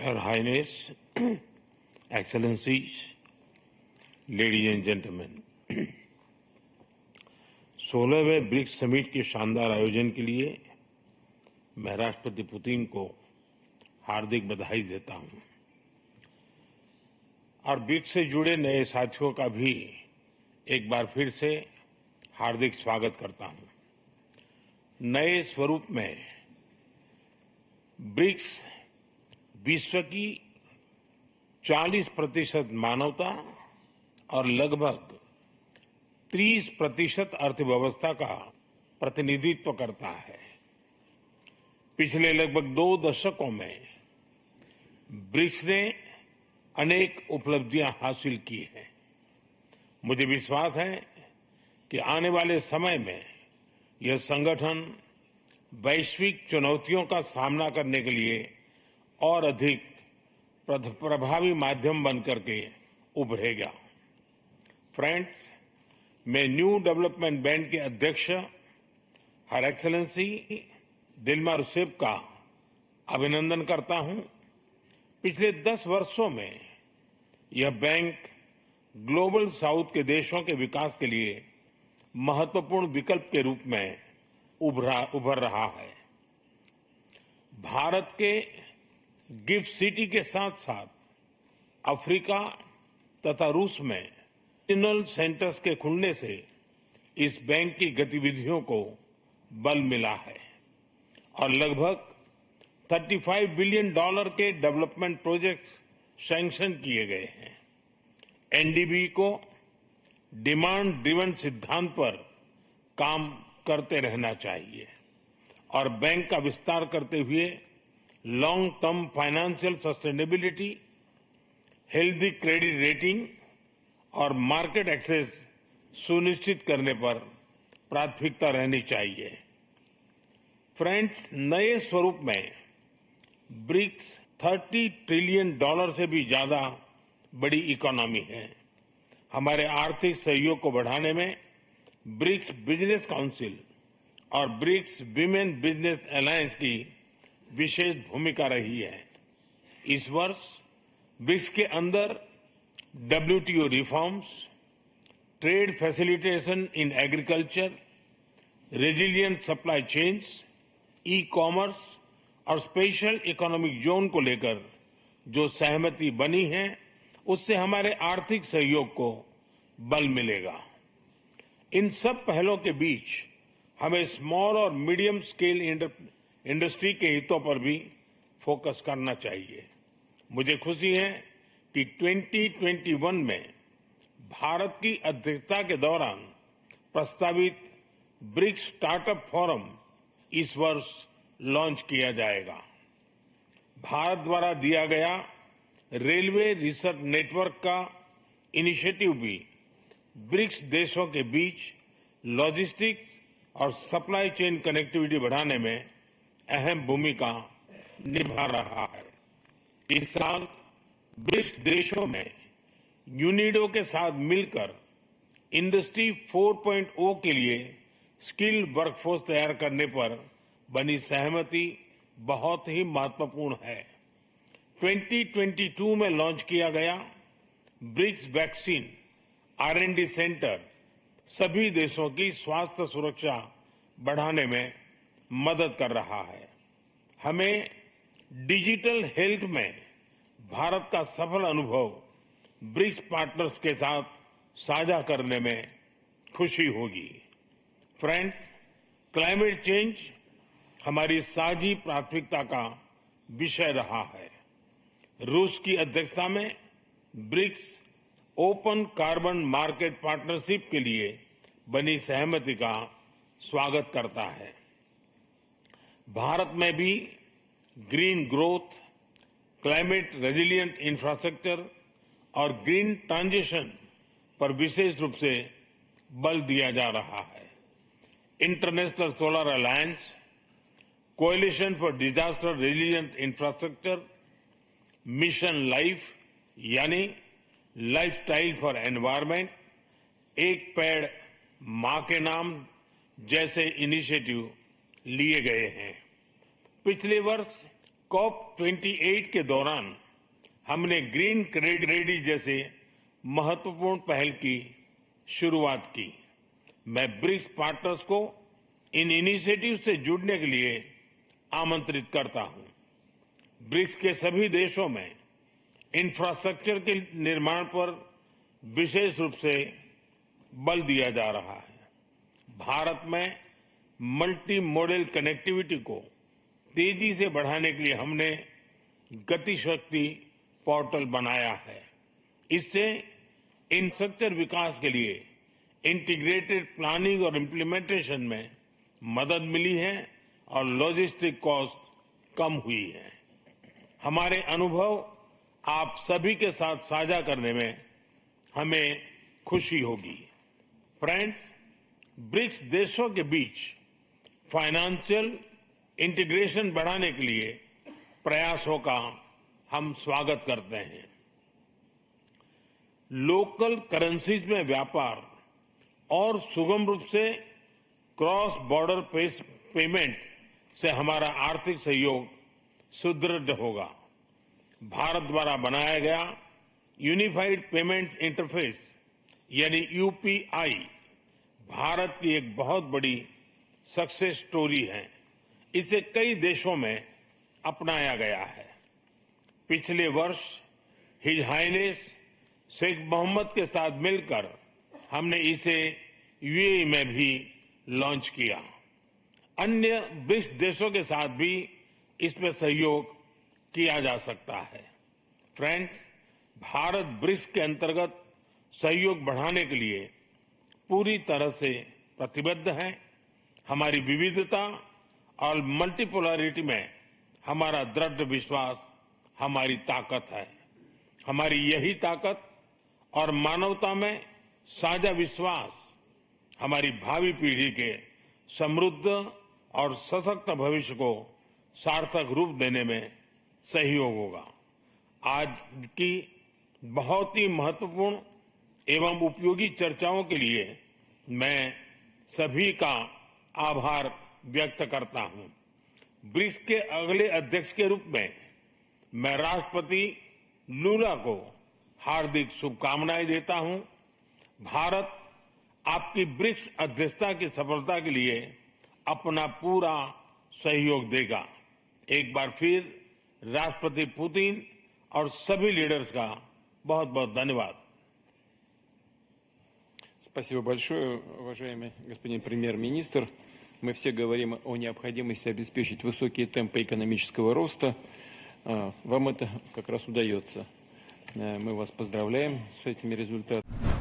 Her Highness, Excellencies, ladies and gentlemen, 16वें BRICS summit के शानदार आयोजन के लिए मैं राष्ट्रपति पुतिन को हार्दिक बधाई देता हूं और ब्रिक्स से जुड़े नए साथियों का भी एक बार फिर से हार्दिक स्वागत करता हूं। नए स्वरूप में ब्रिक्स विश्व की 40% मानवता और लगभग 30% अर्थव्यवस्था का प्रतिनिधित्व करता है। पिछले लगभग 2 दशकों में ब्रिक्स ने अनेक उपलब्धियां हासिल की हैं। मुझे विश्वास है कि आने वाले समय में यह संगठन वैश्विक चुनौतियों का सामना करने के लिए और अधिक प्रभावी माध्यम बनकर के उभरेगा। फ्रेंड्स, मैं न्यू डेवलपमेंट बैंक के अध्यक्ष हर एक्सेलेंसी दिल्मा रूसेफ का अभिनंदन करता हूं। पिछले 10 वर्षों में यह बैंक ग्लोबल साउथ के देशों के विकास के लिए महत्वपूर्ण विकल्प के रूप में उभर रहा है। भारत के गिफ्ट सिटी के साथ साथ अफ्रीका तथा रूस में रीजनल सेंटर्स के खुलने से इस बैंक की गतिविधियों को बल मिला है और लगभग $35 बिलियन के डेवलपमेंट प्रोजेक्ट्स सैंक्शन किए गए हैं। एनडीबी को डिमांड ड्रिवन सिद्धांत पर काम करते रहना चाहिए और बैंक का विस्तार करते हुए long term financial sustainability, healthy credit rating और मार्केट एक्सेस सुनिश्चित करने पर प्राथमिकता रहनी चाहिए। फ्रेंड्स, नए स्वरूप में ब्रिक्स $30 ट्रिलियन से भी ज्यादा बड़ी इकोनॉमी है। हमारे आर्थिक सहयोग को बढ़ाने में ब्रिक्स बिजनेस काउंसिल और ब्रिक्स विमेन बिजनेस अलायंस की विशेष भूमिका रही है। इस वर्ष ब्रिक्स के अंदर WTO reforms, trade facilitation in agriculture, resilient supply chains, e commerce और स्पेशल इकोनॉमिक जोन को लेकर जो सहमति बनी है, उससे हमारे आर्थिक सहयोग को बल मिलेगा। इन सब पहलों के बीच हमें स्मॉल और मीडियम स्केल इंडस्ट्री के हितों पर भी फोकस करना चाहिए। मुझे खुशी है कि 2021 में भारत की अध्यक्षता के दौरान प्रस्तावित ब्रिक्स स्टार्टअप फोरम इस वर्ष लॉन्च किया जाएगा। भारत द्वारा दिया गया रेलवे रिसर्च नेटवर्क का इनिशिएटिव भी ब्रिक्स देशों के बीच लॉजिस्टिक्स और सप्लाई चेन कनेक्टिविटी बढ़ाने में अहम भूमिका निभा रहा है। इस साल ब्रिक्स देशों में यूनिडो के साथ मिलकर इंडस्ट्री 4.0 के लिए स्किल्ड वर्कफोर्स तैयार करने पर बनी सहमति बहुत ही महत्वपूर्ण है। 2022 में लॉन्च किया गया ब्रिक्स वैक्सीन R&D सेंटर सभी देशों की स्वास्थ्य सुरक्षा बढ़ाने में मदद कर रहा है। हमें डिजिटल हेल्थ में भारत का सफल अनुभव ब्रिक्स पार्टनर्स के साथ साझा करने में खुशी होगी। फ्रेंड्स, क्लाइमेट चेंज हमारी साझी प्राथमिकता का विषय रहा है। रूस की अध्यक्षता में BRICS open carbon market partnership के लिए बनी सहमति का स्वागत करता है। भारत में भी green growth, climate resilient infrastructure और ग्रीन ट्रांजिशन पर विशेष रूप से बल दिया जा रहा है। International solar alliance, coalition for disaster resilient infrastructure, mission life यानी लाइफस्टाइल फॉर एनवायरमेंट, एक पेड़ मां के नाम जैसे इनिशिएटिव लिए गए हैं। पिछले वर्ष COP28 के दौरान हमने ग्रीन क्रेडिट जैसे महत्वपूर्ण पहल की शुरुआत की। मैं ब्रिक्स पार्टनर्स को इन इनिशिएटिव से जुड़ने के लिए आमंत्रित करता हूं। ब्रिक्स के सभी देशों में इंफ्रास्ट्रक्चर के निर्माण पर विशेष रूप से बल दिया जा रहा है। भारत में मल्टी मॉडल कनेक्टिविटी को तेजी से बढ़ाने के लिए हमने गति शक्ति पोर्टल बनाया है। इससे इंफ्रास्ट्रक्चर विकास के लिए इंटीग्रेटेड प्लानिंग और इम्प्लीमेंटेशन में मदद मिली है और लॉजिस्टिक कॉस्ट कम हुई है। हमारे अनुभव आप सभी के साथ साझा करने में हमें खुशी होगी। फ्रेंड्स, ब्रिक्स देशों के बीच फाइनेंशियल इंटीग्रेशन बढ़ाने के लिए प्रयासों का हम स्वागत करते हैं। लोकल करेंसीज में व्यापार और सुगम रूप से क्रॉस बॉर्डर पेमेंट से हमारा आर्थिक सहयोग सुदृढ़ होगा। भारत द्वारा बनाया गया यूनिफाइड पेमेंट्स इंटरफेस यानी यूपीआई भारत की एक बहुत बड़ी सक्सेस स्टोरी है। इसे कई देशों में अपनाया गया है। पिछले वर्ष हिज हाइनेस शेख मोहम्मद के साथ मिलकर हमने इसे यूएई में भी लॉन्च किया। अन्य ब्रिक्स देशों के साथ भी इसमें सहयोग किया जा सकता है। फ्रेंड्स, भारत ब्रिक्स के अंतर्गत सहयोग बढ़ाने के लिए पूरी तरह से प्रतिबद्ध है। हमारी विविधता और मल्टीपोलरिटी में हमारा दृढ़ विश्वास हमारी ताकत है। हमारी यही ताकत और मानवता में साझा विश्वास हमारी भावी पीढ़ी के समृद्ध और सशक्त भविष्य को सार्थक रूप देने में सहयोग होगा। आज की बहुत ही महत्वपूर्ण एवं उपयोगी चर्चाओं के लिए मैं सभी का आभार व्यक्त करता हूं। ब्रिक्स के अगले अध्यक्ष के रूप में मैं राष्ट्रपति लूला को हार्दिक शुभकामनाएं देता हूं। भारत आपकी ब्रिक्स अध्यक्षता की सफलता के लिए अपना पूरा सहयोग देगा। एक बार फिर राष्ट्रपति पुतिन और सभी लीडर्स का बहुत बहुत धन्यवाद। Спасибо большое, уважаемый господин премьер-министр. Мы все говорим о необходимости обеспечить высокие темпы экономического роста. Вам это как раз удается. Мы вас поздравляем с этими результатами.